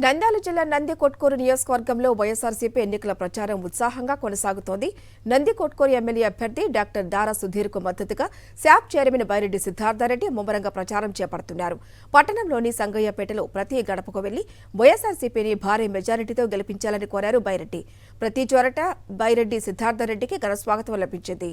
నంద్యాల జిల్లా నందికొట్కూరు నియోజకవర్గంలో వైఎస్ఆర్సీపీ ఎన్నికల ప్రచారం ఉత్సాహంగా కొనసాగుతోంది. నందికొట్కూరు ఎమ్మెల్యే అభ్యర్థి డాక్టర్ దారా సుధీర్కు మద్దతుగా శాప్ చైర్మన్ బైరెడ్డి సిద్ధార్థరెడ్డి ముమ్మరంగా ప్రచారం చేపడుతున్నారు. పట్టణంలోని సంగయ్యపేటలో ప్రతి గడపకు వెళ్లి వైఎస్ఆర్సీపీని భారీ మెజారిటీతో గెలిపించాలని కోరారు బైరెడ్డి. ప్రతి చోరట బైరెడ్డి సిద్ధార్థరెడ్డికి ఘన స్వాగతం లభించింది.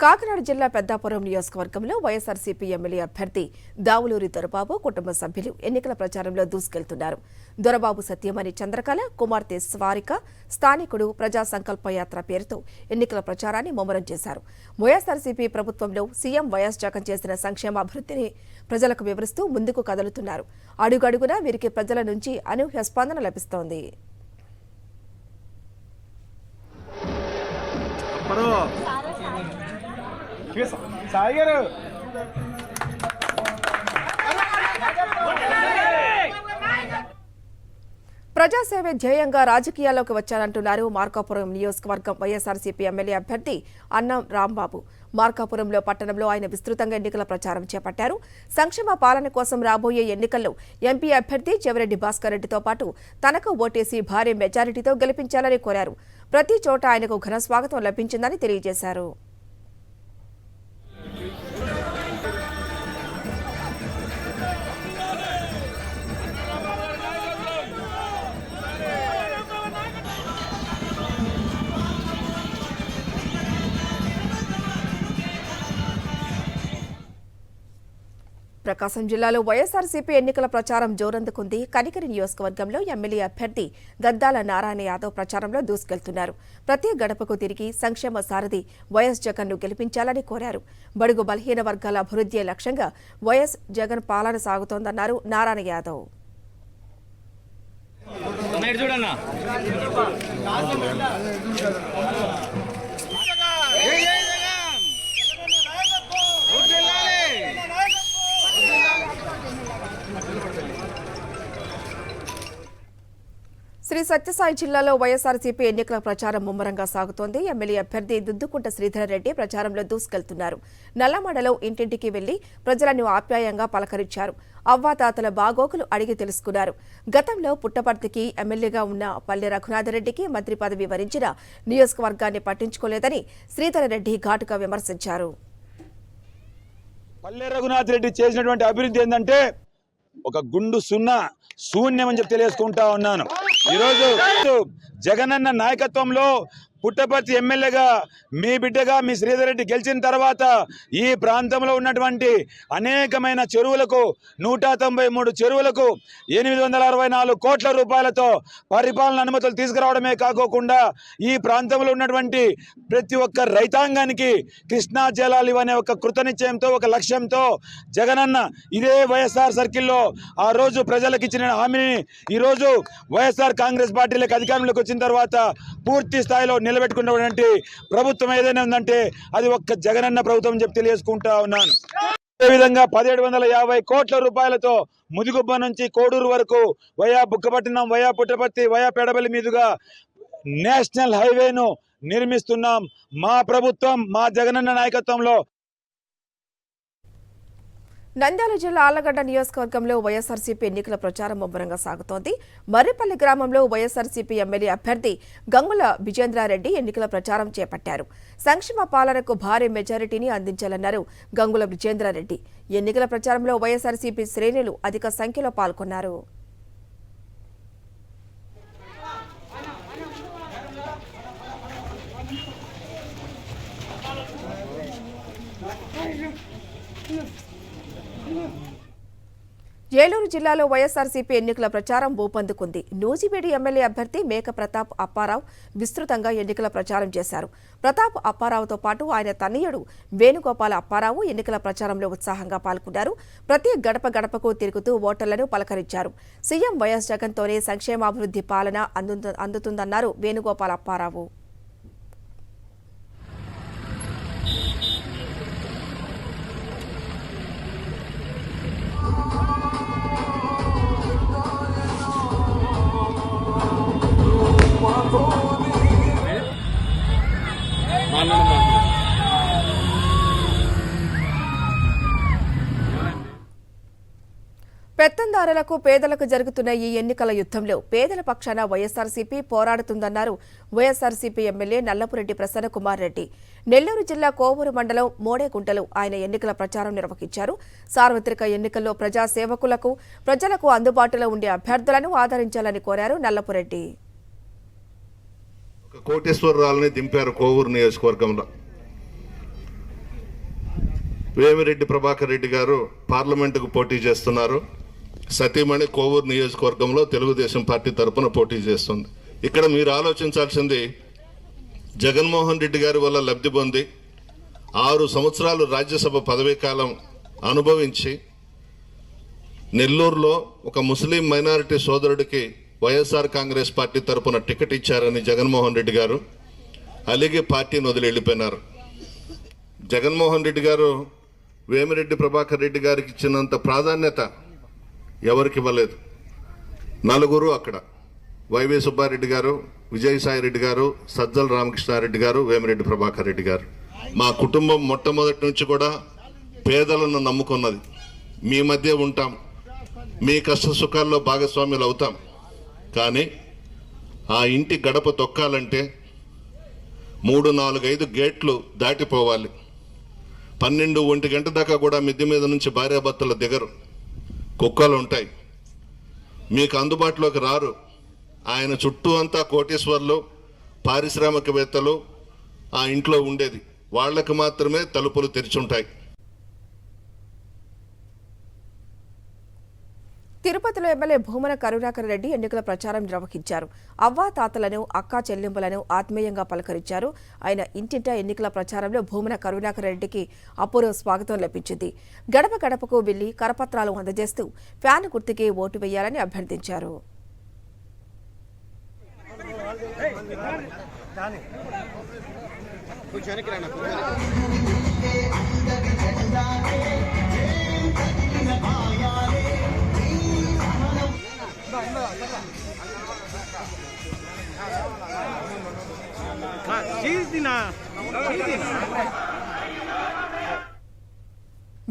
కాకినాడ జిల్లా పెద్దాపురం నియోజకవర్గంలో వైఎస్ఆర్సీపీ ఎమ్మెల్యే అభ్యర్థి దావులూరి దొరబాబు కుటుంబ సభ్యులు ఎన్నికల ప్రచారంలో దూసుకెళ్తున్నారు. దొరబాబు సత్యమణి చంద్రకళ కుమార్తె స్వారిక స్థానికుడు ప్రజా సంకల్ప యాత్ర పేరుతో ఎన్నికల ప్రచారాన్ని ముమ్మరం చేశారు. వైఎస్ఆర్సీపీ ప్రభుత్వంలో సీఎం వైఎస్ జగన్ చేసిన సంక్షేమ అభివృద్ధిని ప్రజలకు వివరిస్తూ ముందుకు కదులుతున్నారు. అడుగడుగునా వీరికి ప్రజల నుంచి అనూహ్య స్పందన లభిస్తోంది. ప్రజాసేవే ధ్యేయంగా రాజకీయాల్లోకి వచ్చారంటున్నారు మార్కాపురం నియోజకవర్గం వైఎస్ఆర్సీపీ ఎమ్మెల్యే అభ్యర్థి అన్నం రాంబాబు. మార్కాపురంలో పట్టణంలో ఆయన విస్తృతంగా ఎన్నికల ప్రచారం చేపట్టారు. సంక్షేమ పాలన కోసం రాబోయే ఎన్నికల్లో ఎంపీ అభ్యర్థి చెవిరెడ్డి భాస్కర్ రెడ్డితో పాటు తనకు ఓటేసి భారీ మెజారిటీతో గెలిపించాలని కోరారు. ప్రతి చోట ఆయనకు ఘన స్వాగతం లభించిందని తెలియజేశారు. ప్రకాశం జిల్లాలో వైఎస్ఆర్సీపీ ఎన్నికల ప్రచారం జోరందుకుంది. కనిగిరి నియోజకవర్గంలో ఎమ్మెల్యే అభ్యర్థి గద్దాల నారాయణ యాదవ్ ప్రచారంలో దూసుకెళ్తున్నారు. ప్రతి గడపకు తిరిగి సంక్షేమ సారథి వైఎస్ జగన్ ను గెలిపించాలని కోరారు. బడుగు బలహీన వర్గాల అభివృద్ధి లక్ష్యంగా వైఎస్ జగన్ పాలన సాగుతోందన్నారు నారాయణ యాదవ్. శ్రీ సత్యసాయి జిల్లాలో వైఎస్ఆర్సీపీ ఎన్నికల ప్రచారం ముమ్మరంగా సాగుతోంది. ఎమ్మెల్యే అభ్యర్థి దుద్దుకుంట శ్రీధర్ రెడ్డి ప్రచారంలో దూసుకెళ్తున్నారు. నల్లమడలో ఇంటింటికి వెళ్లి ప్రజలను ఆప్యాయంగా పలకరించారు. అవ్వాతాతల బాగోగులు అడిగి తెలుసుకున్నారు. గతంలో పుట్టపర్తికి ఎమ్మెల్యేగా ఉన్న పల్లె రఘునాథరెడ్డికి మంత్రి పదవి వరించిన నియోజకవర్గాన్ని పట్టించుకోలేదని శ్రీధర్ రెడ్డి ఘాటుగా విమర్శించారు. పల్లె రఘునాథరెడ్డి చేసినటువంటి అభివృద్ధి ఏంటంటే ఒక గుండు శూన్యం అని చెప్పి తెలియజేసుకుంటా ఉన్నాను. ఈరోజు జగనన్న నాయకత్వంలో పుట్టపర్తి ఎమ్మెల్యేగా మీ బిడ్డగా మీ శ్రీధర్ రెడ్డి గెలిచిన తర్వాత ఈ ప్రాంతంలో ఉన్నటువంటి అనేకమైన చెరువులకు 193 చెరువులకు 864 కోట్ల రూపాయలతో పరిపాలన అనుమతులు తీసుకురావడమే కాకోకుండా ఈ ప్రాంతంలో ఉన్నటువంటి ప్రతి ఒక్క రైతాంగానికి కృష్ణా జలాలు ఇవనే ఒక కృతనిశ్చయంతో ఒక లక్ష్యంతో జగనన్న ఇదే వైఎస్ఆర్ సర్కిల్లో ఆ రోజు ప్రజలకు ఇచ్చిన హామీని ఈరోజు వైఎస్ఆర్ కాంగ్రెస్ పార్టీలకు అధికారంలోకి వచ్చిన తర్వాత పూర్తి స్థాయిలో నిలబెట్టుకున్నటువంటి ప్రభుత్వం ఏదైనా ఉందంటే అది ఒక్క జగనన్న ప్రభుత్వం చెప్పి తెలియజేసుకుంటా ఉన్నాను. అదేవిధంగా 1750 కోట్ల రూపాయలతో ముదిగుబ్బ నుంచి కోడూరు వరకు via Bukkapatnam via Puttaparthi via Pedabali మీదుగా నేషనల్ హైవేను నిర్మిస్తున్నాం. మా ప్రభుత్వం మా జగనన్న నాయకత్వంలో. నంద్యాల జిల్లా ఆళ్లగడ్డ నియోజకవర్గంలో వైఎస్ఆర్సీపీ ఎన్నికల ప్రచారం ముమ్మరంగా సాగుతోంది. మర్రిపల్లి గ్రామంలో వైఎస్ఆర్సీపీ ఎమ్మెల్యే అభ్యర్థి గంగుల విజేంద్రారెడ్డి ఎన్నికల ప్రచారం చేపట్టారు. సంక్షేమ పాలనకు భారీ మెజారిటీని అందించాలన్నారు గంగుల విజేంద్రారెడ్డి. ఎన్నికల ప్రచారంలో వైఎస్ఆర్సీపీ శ్రేణులు అధిక సంఖ్యలో పాల్గొన్నారు. ఏలూరు జిల్లాలో వైఎస్ఆర్సీపీ ఎన్నికల ప్రచారం ఊపందుకుంది. నూజివీడు ఎమ్మెల్యే అభ్యర్థి మేక ప్రతాప్ అప్పారావు విస్తృతంగా ఎన్నికల ప్రచారం చేశారు. ప్రతాప్ అప్పారావుతో పాటు ఆయన తనయుడు వేణుగోపాల అప్పారావు ఎన్నికల ప్రచారంలో ఉత్సాహంగా పాల్గొన్నారు. ప్రతి గడప గడపకు తిరుగుతూ ఓటర్లను పలకరించారు. సీఎం వైఎస్ జగన్తోనే సంక్షేమాభివృద్ధి పాలన అందుతుందన్నారు వేణుగోపాల అప్పారావు. పెత్తందారులకు పేదలకు జరుగుతున్న ఈ ఎన్నికల యుద్ధంలో పేదల పక్షాన వైఎస్ఆర్సీపీ పోరాడుతుందన్నారు వైఎస్ఆర్సీపీ ఎమ్మెల్యే నల్లపురెడ్డి ప్రసన్నకుమార్ రెడ్డి. నెల్లూరు జిల్లా కోవూరు మండలం మోడేగుంటలో ఆయన ఎన్నికల ప్రచారం నిర్వహించారు. సార్వత్రిక ఎన్నికల్లో ప్రజా సేవకులకు, ప్రజలకు అందుబాటులో ఉండే అభ్యర్థులను ఆదరించాలని కోరారు నల్లపురెడ్డి. కోటేశ్వరరావుని దింపారు కోవూరు నియోజకవర్గంలో. వేమిరెడ్డి ప్రభాకర్ రెడ్డి గారు పార్లమెంటుకు పోటీ చేస్తున్నారు. సతీమణి కోవూరు నియోజకవర్గంలో తెలుగుదేశం పార్టీ తరఫున పోటీ చేస్తుంది. ఇక్కడ మీరు ఆలోచించాల్సింది, జగన్మోహన్ రెడ్డి గారి వల్ల లబ్ధి పొంది 6 సంవత్సరాలు రాజ్యసభ పదవీ కాలం అనుభవించి నెల్లూరులో ఒక ముస్లిం మైనారిటీ సోదరుడికి వైఎస్ఆర్ కాంగ్రెస్ పార్టీ తరఫున టికెట్ ఇచ్చారని జగన్మోహన్ రెడ్డి గారు అలిగి పార్టీని వదిలి వెళ్ళిపోయినారు. జగన్మోహన్ రెడ్డి గారు వేమిరెడ్డి ప్రభాకర్ రెడ్డి గారికి ఇచ్చినంత ప్రాధాన్యత ఎవరికి ఇవ్వలేదు. 4 అక్కడ వైవి సుబ్బారెడ్డి గారు, విజయసాయి రెడ్డి గారు, సజ్జల రామకృష్ణారెడ్డి గారు, వేమిరెడ్డి ప్రభాకర్ రెడ్డి గారు. మా కుటుంబం మొట్టమొదటి నుంచి కూడా పేదలను నమ్ముకున్నది. మీ మధ్య ఉంటాం, మీ కష్ట సుఖాల్లో భాగస్వాములు అవుతాం. కానీ ఆ ఇంటి గడప తొక్కాలంటే 3, 4, 5 గేట్లు దాటిపోవాలి. 12, 1 గంట దాకా కూడా మిద్దె మీద నుంచి భార్యాభర్తలు దిగరు. కుక్కలు ఉంటాయి, మీకు అందుబాటులోకి రారు. ఆయన చుట్టూ అంతా కోటీశ్వర్లు, పారిశ్రామికవేత్తలు ఆ ఇంట్లో ఉండేది. వాళ్ళకి మాత్రమే తలుపులు తెరిచుంటాయి. తిరుపతిలో ఎమ్మెల్యే భూమన కరుణాకర్ రెడ్డి ఎన్నికల ప్రచారం నిర్వహించారు. అవ్వా తాతలను, అక్కా చెల్లెంపులను ఆత్మీయంగా పలకరించారు. ఆయన ఇంటింటా ఎన్నికల ప్రచారంలో భూమన కరుణాకర్ రెడ్డికి అపూర్వ స్వాగతం లభించింది. గడప గడపకు వెళ్లి కరపత్రాలు అందజేస్తూ ఫ్యాన్ గుర్తుకి ఓటు వేయాలని అభ్యర్థించారు.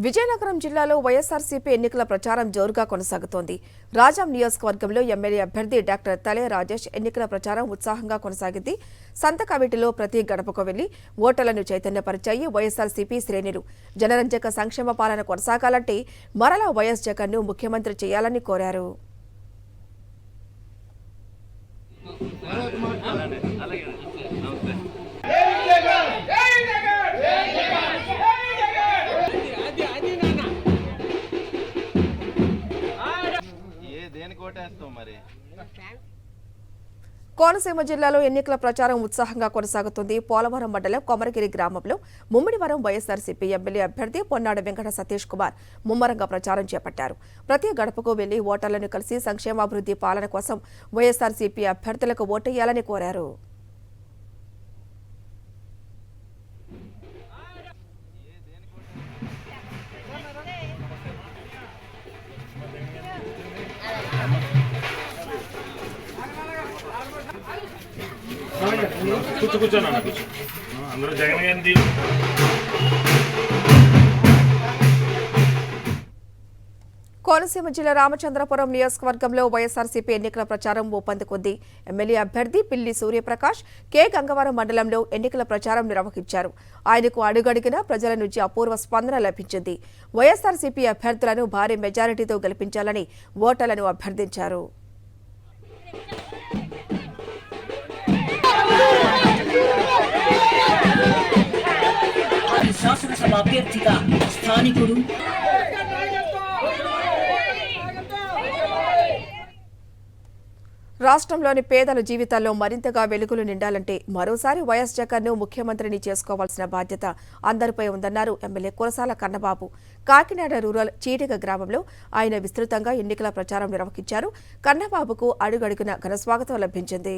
విజయనగరం జిల్లాలో వైఎస్ఆర్సీపీ ఎన్నికల ప్రచారం జోరుగా కొనసాగుతోంది. రాజాం నియోజకవర్గంలో ఎమ్మెల్యే అభ్యర్థి డాక్టర్ తలే రాజేష్ ఎన్నికల ప్రచారం ఉత్సాహంగా కొనసాగింది. సంతకవిటిలో ప్రతి గడపకు వెళ్లి ఓటర్లను చైతన్యపరిచాయి వైఎస్ఆర్సీపీ శ్రేణులు. జనరంజక సంక్షేమ పాలన కొనసాగాలంటే మరలా వైఎస్ జగన్ను ముఖ్యమంత్రి చేయాలని కోరారు. కోనసీమ జిల్లాలో ఎన్నికల ప్రచారం ఉత్సాహంగా కొనసాగుతుంది. పోలవరం మండలం కొమరగిరి గ్రామంలో ముమ్మిడివరం వైఎస్ఆర్సీపీ ఎమ్మెల్యే అభ్యర్థి పొన్నాడు వెంకట సతీష్ కుమార్ ముమ్మరంగా ప్రచారం చేపట్టారు. ప్రతి గడపకు వెళ్లి ఓటర్లను కలిసి సంక్షేమాభివృద్ధి పాలన కోసం వైఎస్ఆర్సీపీ అభ్యర్థులకు ఓటేయాలని కోరారు. కోనసీమ జిల్లా రామచంద్రపురం నియోజకవర్గంలో వైఎస్ఆర్సీపీ ఎన్నికల ప్రచారం ఊపందుకుంది. ఎమ్మెల్యే అభ్యర్థి పిల్లి సూర్యప్రకాష్ కె గంగవరం మండలంలో ఎన్నికల ప్రచారం నిర్వహించారు. ఆయనకు అడుగడుగునా ప్రజల నుంచి అపూర్వ స్పందన లభించింది. వైఎస్ఆర్సీపీ అభ్యర్థులను భారీ మెజారిటీతో గెలిపించాలని ఓటర్లను అభ్యర్థించారు. శాసనసభ అభ్యర్థిగా స్థానికుడు రాష్ట్రంలోని పేదల జీవితాల్లో మరింతగా వెలుగులు నిండాలంటే మరోసారి వైఎస్ జగన్ను ముఖ్యమంత్రిని చేసుకోవాల్సిన బాధ్యత అందరిపై ఉందన్నారు ఎమ్మెల్యే కురసాల కన్నబాబు. కాకినాడ రూరల్ చీటిగ గ్రామంలో ఆయన విస్తృతంగా ఎన్నికల ప్రచారం నిర్వహించారు. కన్నబాబుకు అడుగడుగున ఘనస్వాగతం లభించింది.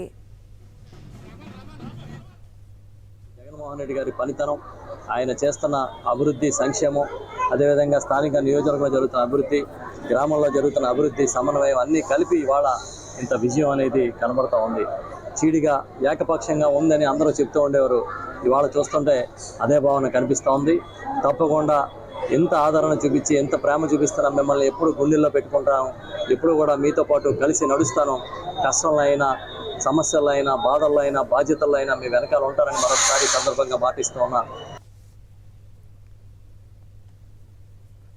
జగన్మోహన్ రెడ్డి గారి పనితనం, ఆయన చేస్తున్న అభివృద్ధి, సంక్షేమం, అదేవిధంగా స్థానిక నియోజకవర్గంలో జరుగుతున్న అభివృద్ధి, గ్రామంలో జరుగుతున్న అభివృద్ధి సమన్వయం అన్నీ కలిపి ఇవాళ ఇంత విజయం అనేది కనబడుతూ ఉంది. చీడిగా ఏకపక్షంగా ఉందని అందరూ చెప్తూ ఉండేవారు. ఇవాళ చూస్తుంటే అదే భావన కనిపిస్తూ ఉంది. తప్పకుండా ఎంత ఆదరణ చూపించి ఎంత ప్రేమ చూపిస్తున్నాం, మిమ్మల్ని ఎప్పుడు గుండెల్లో పెట్టుకుంటాను, ఎప్పుడు కూడా మీతో పాటు కలిసి నడుస్తాను, కష్టంలో అయినా సమస్యల్లో అయినా బాధల్లో అయినా బాధ్యతల్లో అయినా మీ వెనకాల ఉంటారని మరొకసారి సందర్భంగా మాటిస్తూ ఉన్నా.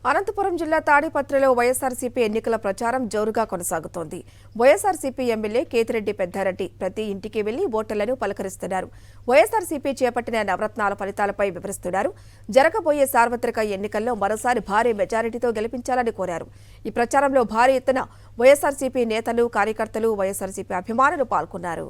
అనంతపురం జిల్లా తాడిపత్రిలో వైఎస్ఆర్సీపీ ఎన్నికల ప్రచారం జోరుగా కొనసాగుతోంది. వైఎస్ఆర్సీపీ ఎమ్మెల్యే కేతిరెడ్డి పెద్దారెడ్డి ప్రతి ఇంటికి వెళ్లి ఓటర్లను పలకరిస్తున్నారు. వైఎస్ఆర్సీపీ చేపట్టిన నవరత్నాల ఫలితాలపై వివరిస్తున్నారు. జరగబోయే సార్వత్రిక ఎన్నికల్లో మరోసారి భారీ మెజారిటీతో గెలిపించాలని కోరారు. ఈ ప్రచారంలో భారీ ఎత్తున వైఎస్ఆర్సీపీ నేతలు, కార్యకర్తలు, వైఎస్ఆర్సీపీ అభిమానులు పాల్గొన్నారు.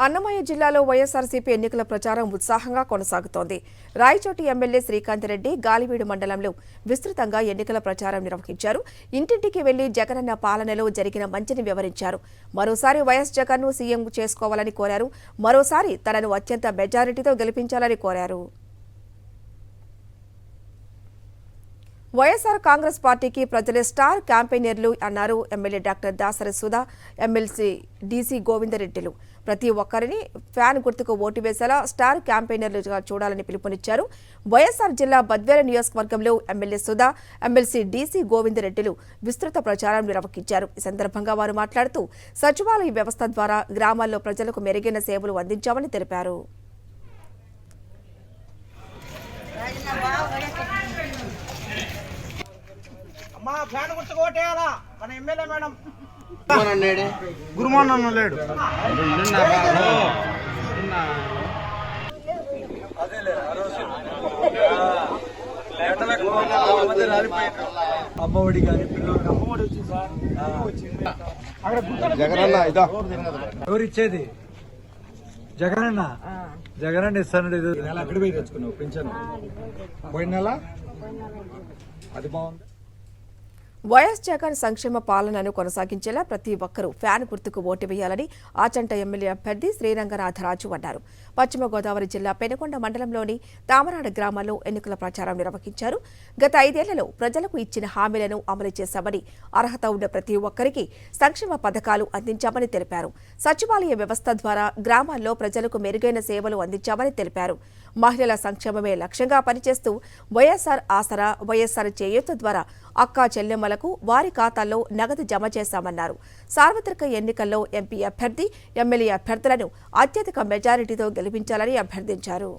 అన్నమయ్య జిల్లాలో వైఎస్ఆర్సీపీ ఎన్నికల ప్రచారం ఉత్సాహంగా కొనసాగుతోంది. రాయచోటి ఎమ్మెల్యే శ్రీకాంత్ రెడ్డి గాలివీడు మండలంలో విస్తృతంగా ఎన్నికల ప్రచారం నిర్వహించారు. ఇంటింటికి వెళ్లి జగనన్న పాలనలో జరిగిన మంచిని వివరించారు. మరోసారి వైఎస్ జగన్ను సీఎం చేసుకోవాలని కోరారు. మరోసారి తనను అత్యంత మెజారిటీతో గెలిపించాలని కోరారు. వైఎస్ఆర్ కాంగ్రెస్ పార్టీకి ప్రజలే స్టార్ క్యాంపెయినర్లు అన్నారు MLA doctor Dasari Sudha, MLC DC గోవిందరెడ్డిలు. ప్రతి ఒక్కరిని ఫ్యాన్ గుర్తుకు ఓటు వేసేలా స్టార్ క్యాంపెయినర్లుగా చూడాలని పిలుపునిచ్చారు. వైఎస్ఆర్ జిల్లా బద్వేల నియోజకవర్గంలో ఎమ్మెల్యే సుధా, ఎమ్మెల్సీ డీసీ గోవిందరెడ్డిలు విస్తృత ప్రచారం నిర్వహించారు. ఈ సందర్భంగా వారు మాట్లాడుతూ సచివాలయ వ్యవస్థ ద్వారా గ్రామాల్లో ప్రజలకు మెరుగైన సేవలు అందించామని తెలిపారు. మా ఫ్యాన్ గుర్తుకు ఓటేయాలా మన ఎమ్మెల్యే మేడం గురుమాన్ లేడు. అమ్మఒడి కానీ పిల్లలకి అమ్మఒడి వచ్చింది సార్, జగనన్న ఇదా ఎవరిచ్చేది జగనన్న జగనన్న ఇస్తానండి. నెల అక్కడ పోయి తెచ్చుకున్నావు పింఛను పోయిన నెల, అది బాగుంది. వైఎస్ జగన్ సంక్షేమ పాలనను కొనసాగించేలా ప్రతి ఒక్కరూ ఫ్యాన్ గుర్తుకు ఓటు వేయాలని ఆచంట ఎమ్మెల్యే అభ్యర్థి శ్రీరంగనాథరాజు అన్నారు. పశ్చిమ గోదావరి జిల్లా పెనుకొండ మండలంలోని తామరాడ గ్రామాల్లో ఎన్నికల ప్రచారం నిర్వహించారు. గత 5 ఏళ్లలో ప్రజలకు ఇచ్చిన హామీలను అమలు చేశామని, అర్హత ఉన్న ప్రతి ఒక్కరికి సంక్షేమ పథకాలు అందించామని తెలిపారు. సచివాలయ వ్యవస్థ ద్వారా గ్రామాల్లో ప్రజలకు మెరుగైన సేవలు అందించామని తెలిపారు. మహిళల సంక్షేమమే లక్ష్యంగా పనిచేస్తూ వైఎస్ఆర్ ఆసరా, వైఎస్ఆర్ చేయూత ద్వారా అక్కా చెల్లెమ్మలకు వారి ఖాతాల్లో నగదు జమ చేశామన్నారు. సార్వత్రిక ఎన్నికల్లో ఎంపీ అభ్యర్థి, ఎమ్మెల్యే అభ్యర్థులను అత్యధిక మెజారిటీతో గెలిపించాలని అభ్యర్థించారు.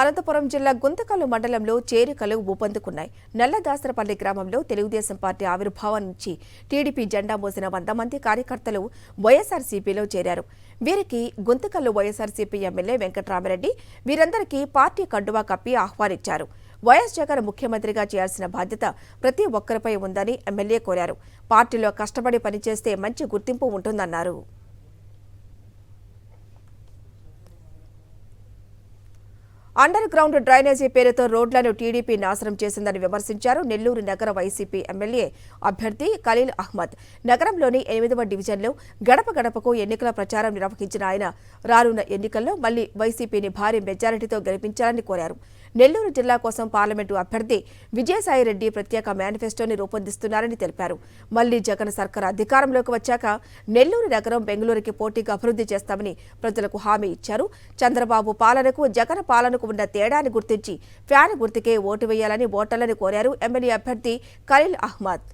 అనంతపురం జిల్లా గుంతకల్లు మండలంలో చేరికలు ఊపందుకున్నాయి. నల్లదాసరపల్లి గ్రామంలో తెలుగుదేశం పార్టీ ఆవిర్భావం నుంచి టీడీపీ జెండా మోసిన 100 మంది కార్యకర్తలు వైఎస్ఆర్సీపీలో చేరారు. వీరికి గుంతకల్లు వైఎస్ఆర్సీపీ ఎమ్మెల్యే వెంకట్రామరెడ్డి వీరందరికీ పార్టీ కండువా కప్పి ఆహ్వానించారు. వైఎస్ జగన్ ముఖ్యమంత్రిగా చేయాల్సిన బాధ్యత ప్రతి ఒక్కరిపై ఉందని ఎమ్మెల్యే కోరారు. పార్టీలో కష్టపడి పనిచేస్తే మంచి గుర్తింపు ఉంటుందన్నారు. అండర్ గ్రౌండ్ డ్రైనేజీ పేరుతో రోడ్లను టీడీపీ నాశనం చేసిందని విమర్శించారు. నెల్లూరు నగర వైసీపీ ఎమ్మెల్యే అభ్యర్థి ఖలీల్ అహ్మద్. నగరంలోని 8వ డివిజన్లో గడప గడపకు ఎన్నికల ప్రచారం నిర్వహించిన ఆయన రానున్న ఎన్నికల్లో మళ్లీ వైసీపీని భారీ మెజారిటీతో గెలిపించాలని కోరారు. నెల్లూరు జిల్లా కోసం పార్లమెంటు అభ్యర్థి విజయసాయిరెడ్డి ప్రత్యేక మేనిఫెస్టోని రూపొందిస్తున్నారని తెలిపారు. మళ్లీ జగన్ సర్కార్ అధికారంలోకి వచ్చాక నెల్లూరు నగరం బెంగళూరుకి పోటీగా అభివృద్ధి చేస్తామని ప్రజలకు హామీ ఇచ్చారు. చంద్రబాబు పాలనకు జగన్ పాలనకు ఉన్న తేడాని గుర్తించి ఫ్యాన్ గుర్తుకే ఓటు వేయాలని ఓటర్లను కోరారు ఎమ్మెల్యే అభ్యర్థి ఖలీల్ అహ్మద్.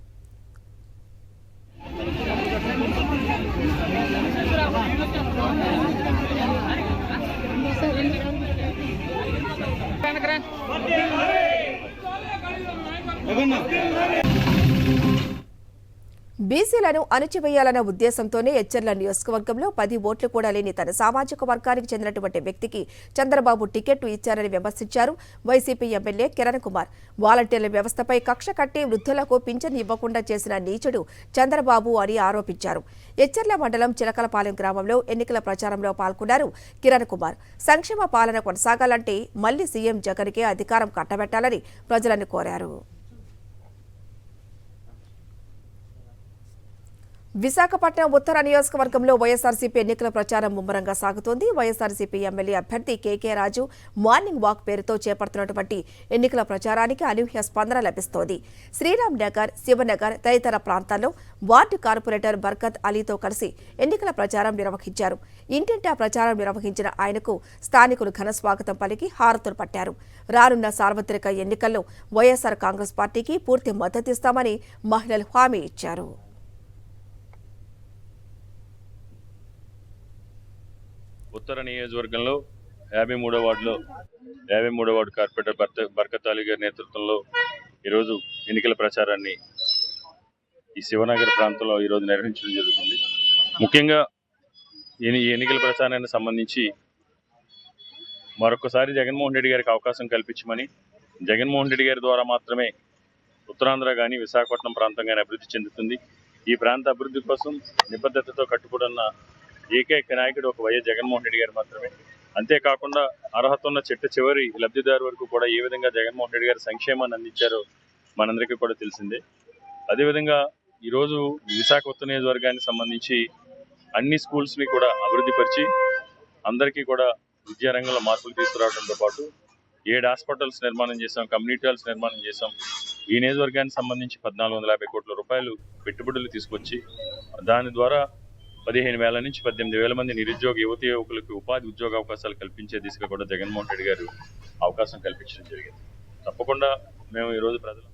బీసీలను అణచివేయాలన్న ఉద్దేశంతోనే ఎచ్చెర్ల నియోజకవర్గంలో 10 ఓట్లు కూడా లేని తన సామాజిక వర్గానికి చెందినటువంటి వ్యక్తికి చంద్రబాబు టికెట్టు ఇచ్చారని విమర్శించారు వైసీపీ ఎమ్మెల్యే కిరణ్ కుమార్. వాలంటీర్ల వ్యవస్థపై కక్ష కట్టి వృద్ధులకు పింఛన్ ఇవ్వకుండా చేసిన నీచుడు చంద్రబాబు అని ఆరోపించారు. ఎచ్చెర్ల మండలం చిలకలపాలెం గ్రామంలో ఎన్నికల ప్రచారంలో పాల్గొన్నారు కిరణ్ కుమార్. సంక్షేమ పాలన కొనసాగాలంటే మళ్లీ సీఎం జగన్కే అధికారం కట్టబెట్టాలని ప్రజలను కోరారు. విశాఖపట్నం ఉత్తర నియోజకవర్గంలో వైఎస్ఆర్సీపీ ఎన్నికల ప్రచారం ముమ్మరంగా సాగుతోంది. వైఎస్ఆర్సీపీ ఎమ్మెల్యే అభ్యర్థి కేకే రాజు మార్నింగ్ వాక్ పేరుతో చేపడుతున్నటువంటి ఎన్నికల ప్రచారానికి అనూహ్య స్పందన లభిస్తోంది. శ్రీరామ్ నగర్, శివనగర్ తదితర ప్రాంతాల్లో వార్డు కార్పొరేటర్ బర్కత్ అలీతో కలిసి ఎన్నికల ప్రచారం నిర్వహించారు. ఇంటింటా ప్రచారం నిర్వహించిన ఆయనకు స్థానికులు ఘన స్వాగతం పలికి హారతులు పట్టారు. రానున్న సార్వత్రిక ఎన్నికల్లో వైఎస్ఆర్ కాంగ్రెస్ పార్టీకి పూర్తి మద్దతిస్తామని మహిళలు హామీ ఇచ్చారు. ఉత్తర నియోజకవర్గంలో 53వ వార్డులో 53వ వార్డు కార్పొరేటర్ బర్కత్ అలీ గారి నేతృత్వంలో ఈరోజు ఎన్నికల ప్రచారాన్ని ఈ శివనగర్ ప్రాంతంలో ఈరోజు నిర్వహించడం జరుగుతుంది. ముఖ్యంగా ఈ ఎన్నికల ప్రచారానికి సంబంధించి మరొకసారి జగన్మోహన్ రెడ్డి గారికి అవకాశం కల్పించమని, జగన్మోహన్ రెడ్డి గారి ద్వారా మాత్రమే ఉత్తరాంధ్ర కానీ విశాఖపట్నం ప్రాంతం కానీ అభివృద్ధి చెందుతుంది. ఈ ప్రాంత అభివృద్ధి కోసం నిబద్ధతతో కట్టుబడున్న ఏకైక నాయకుడు ఒక వైఎస్ జగన్మోహన్ రెడ్డి గారు మాత్రమే. అంతేకాకుండా అర్హత ఉన్న చివరి లబ్ధిదారు వరకు కూడా ఏ విధంగా జగన్మోహన్ రెడ్డి గారు సంక్షేమాన్ని అందించారో మనందరికీ కూడా తెలిసిందే. అదేవిధంగా ఈరోజు విశాఖ ఉత్తర నియోజకవర్గానికి సంబంధించి అన్ని స్కూల్స్ని కూడా అభివృద్ధి పరిచి అందరికీ కూడా విద్యారంగంలో మార్పులు తీసుకురావడంతో పాటు 7 హాస్పిటల్స్ నిర్మాణం చేశాం, కమ్యూనిటీ హాల్స్ నిర్మాణం చేశాం. ఈ నియోజకవర్గానికి సంబంధించి 1450 కోట్ల రూపాయలు పెట్టుబడులు తీసుకొచ్చి దాని ద్వారా 15,000 నుంచి 18,000 మంది నిరుద్యోగ యువకులకు ఉపాధి ఉద్యోగ అవకాశాలు కల్పించే దిశగా కూడా జగన్మోహన్ రెడ్డి గారు అవకాశం కల్పించడం జరిగింది. తప్పకుండా మేము ఈరోజు ప్రజలు